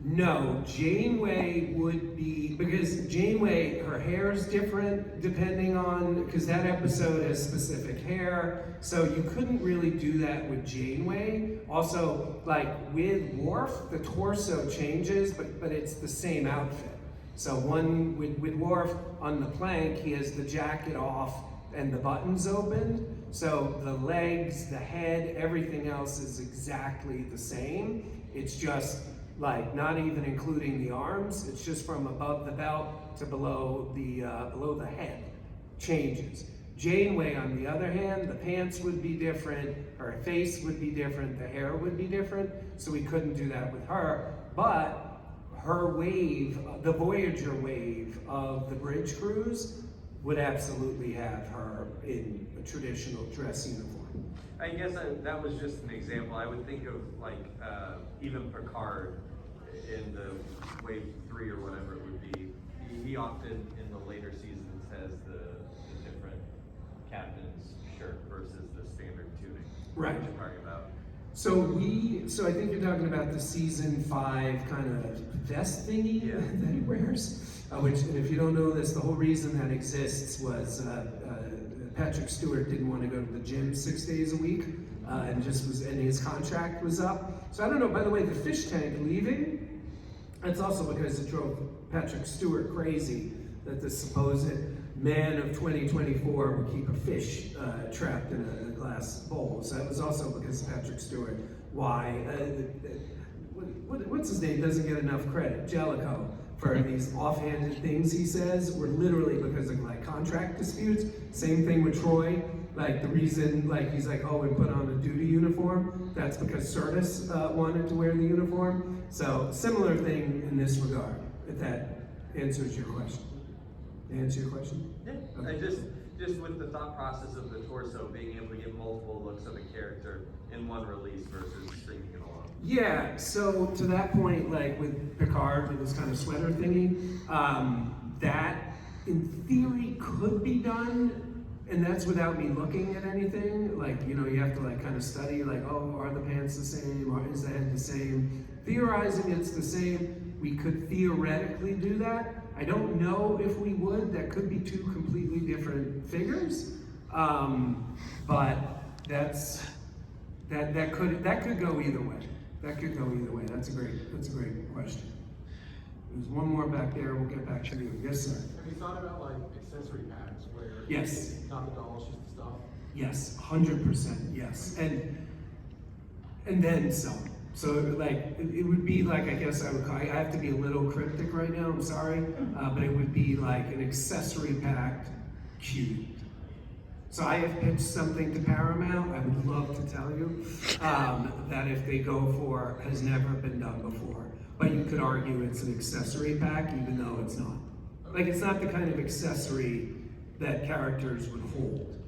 Speaker 1: No, Janeway would be, because Janeway, her hair is different depending on, because that episode has specific hair, so you couldn't really do that with Janeway. Also, like with Worf, the torso changes, but it's the same outfit. So one, with Worf on the plank, he has the jacket off and the buttons opened, so the legs, the head, everything else is exactly the same. It's just, like, not even including the arms, it's just from above the belt to below the head changes. Janeway, on the other hand, the pants would be different, her face would be different, the hair would be different, so we couldn't do that with her. But her wave, the Voyager wave of the bridge crews, would absolutely have her in a traditional dress uniform.
Speaker 12: I guess that was just an example. I would think of like even Picard in the wave 3 or whatever it would be. He often in the later seasons has the different captain's shirt versus the standard tunic.
Speaker 1: Right.
Speaker 12: What you're talking about.
Speaker 1: So I think you're talking about the season 5 kind of vest thingy that he wears. Which, and if you don't know this, the whole reason that exists was Patrick Stewart didn't want to go to the gym 6 days a week, and his contract was up. So I don't know. By the way, the fish tank leaving, that's also because it drove Patrick Stewart crazy that the supposed man of 2024 would keep a fish trapped in a glass bowl. So that was also because of Patrick Stewart. Why? What's his name doesn't get enough credit? Jellicoe. For these offhanded things he says were literally because of like contract disputes. Same thing with Troy. Like the reason, like he's like, oh, we put on a duty uniform. That's because Sirtis wanted to wear the uniform. So similar thing in this regard. If that answers your question. Answer your question?
Speaker 12: Yeah.
Speaker 1: Okay.
Speaker 12: I just with the thought process of the torso being able to get multiple looks of a character in one release versus stringing it along.
Speaker 1: Yeah, so to that point, like with Picard, with this kind of sweater thingy, that in theory could be done, and that's without me looking at anything. Like, you know, you have to like kind of study, like, oh, are the pants the same, or is the head the same? Theorizing it's the same, we could theoretically do that. I don't know if we would, that could be two completely different figures, but that could go either way. That could go either way. That's a great question. There's one more back there. We'll get back to you. Yes, sir.
Speaker 9: Have you thought about like accessory packs where
Speaker 1: yes,
Speaker 9: not the dolls, just the stuff?
Speaker 1: Yes, 100%. Yes, and then some. So like it would be like, I guess I would call. I have to be a little cryptic right now. I'm sorry, but it would be like an accessory packed cube. So I have pitched something to Paramount. I would love to tell you that if they go for has never been done before. But you could argue it's an accessory pack, even though it's not. Like it's not the kind of accessory that characters would hold.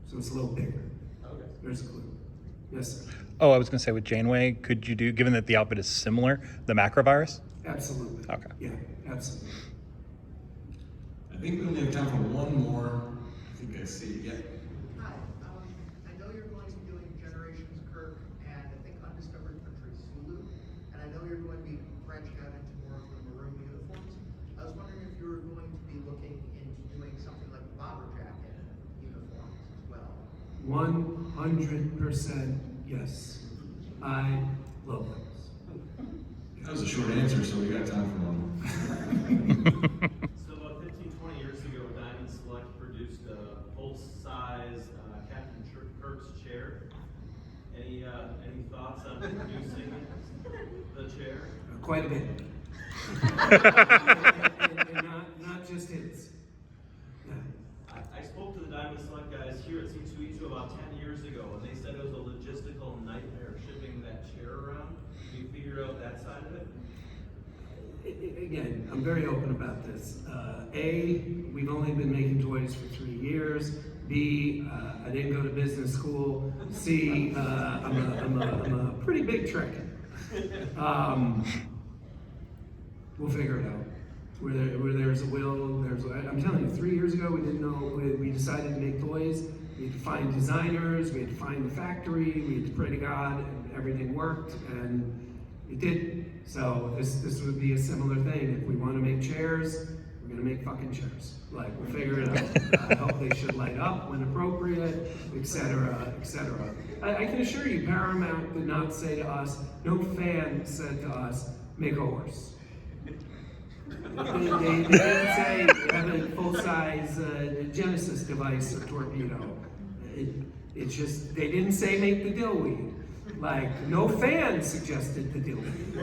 Speaker 1: So it's a little bigger.
Speaker 9: Okay.
Speaker 1: There's a clue. Yes, sir.
Speaker 2: Oh, I was going to say with Janeway, could you do, given that the outfit is similar, the macrovirus?
Speaker 1: Absolutely.
Speaker 2: Okay.
Speaker 1: Yeah, absolutely.
Speaker 3: I think we only have time for one more. I think I see, yeah.
Speaker 7: Hi, I know you're going to be doing Generations Kirk and I think Undiscovered Country Sulu, and I know you're going to be branching out into more of the maroon uniforms. I was wondering if you were going to be looking into doing something like bomber jacket uniforms as well.
Speaker 1: 100% yes. I love those.
Speaker 3: That was a short answer, so we got time for one more.
Speaker 13: So about 15, 20 years ago, Diamond Select produced a full-size Captain Kirk's chair. Any thoughts on producing the chair?
Speaker 1: Quite a bit. and not just his. Yeah.
Speaker 13: I spoke to the Diamond Select guys here at C2E2 about 10 years ago, and they said it was a logistical nightmare shipping that chair around. Can you figure out that side of it?
Speaker 1: Again, I'm very open about this. A, we've only been making toys for 3 years. B, I didn't go to business school. C, I'm a pretty big trick. We'll figure it out. Where there's a will, I'm telling you, 3 years ago we didn't know, we decided to make toys. We had to find designers, we had to find the factory, we had to pray to God, and everything worked. And It did. So this would be a similar thing. If we want to make chairs, we're gonna make fucking chairs. Like, we'll figure it out. I hope they should light up when appropriate, etc., etc. I can assure you, Paramount did not say to us, no fan said to us, make a horse. They didn't say have a full-size Genesis device or torpedo. It's just, they didn't say make the dillweed. Like, no fan suggested the dillweed.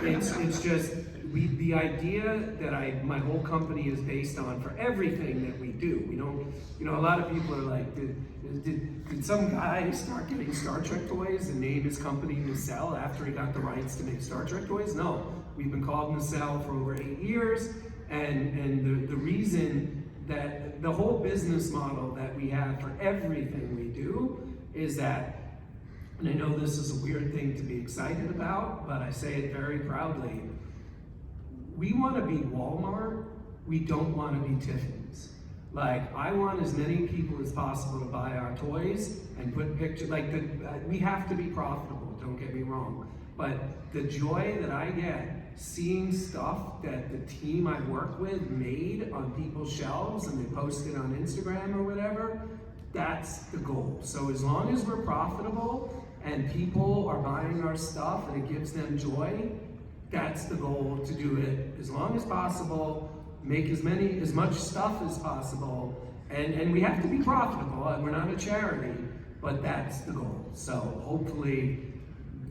Speaker 1: It's just, the idea that my whole company is based on for everything that we do. We don't, a lot of people are like, did some guy start getting Star Trek toys and name his company Nacelle after he got the rights to make Star Trek toys? No, we've been called Nacelle for over 8 years, and the reason that the whole business model that we have for everything we do is that, and I know this is a weird thing to be excited about, but I say it very proudly, we want to be Walmart, we don't want to be Tiffany's. Like, I want as many people as possible to buy our toys and put pictures, like, we have to be profitable, don't get me wrong. But the joy that I get seeing stuff that the team I work with made on people's shelves and they post it on Instagram or whatever, that's the goal. So as long as we're profitable and people are buying our stuff and it gives them joy, that's the goal, to do it as long as possible, make as much stuff as possible, and we have to be profitable. We're not a charity, but that's the goal. So hopefully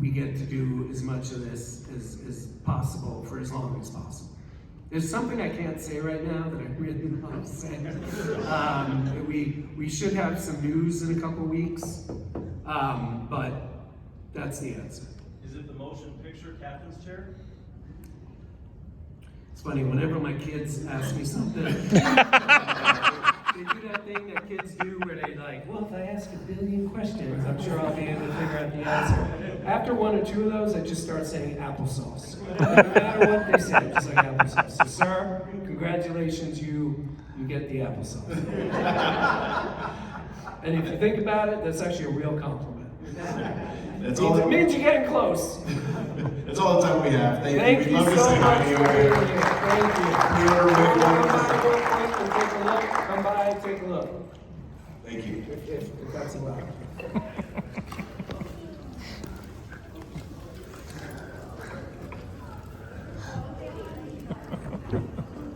Speaker 1: we get to do as much of this as possible for as long as possible. There's something I can't say right now that I really want to say. We should have some news in a couple weeks, but that's the answer.
Speaker 13: Is it the motion picture captain's chair?
Speaker 1: It's funny, whenever my kids ask me something, they do that thing that kids do where they like, well, if I ask a billion questions, I'm sure I'll be able to figure out the answer. After one or two of those, I just start saying applesauce. No matter what they say, I'm just like applesauce. So, sir, congratulations, you get the applesauce. And if you think about it, that's actually a real compliment. It means you're getting close.
Speaker 3: That's all the time we have.
Speaker 1: Thank you
Speaker 3: We'd love to
Speaker 1: so
Speaker 3: say hi
Speaker 1: much
Speaker 3: to you
Speaker 1: for being
Speaker 3: again.
Speaker 1: here. Thank you.
Speaker 3: Pre-order with
Speaker 1: Come by, take a look.
Speaker 3: Thank you.
Speaker 1: If that's allowed.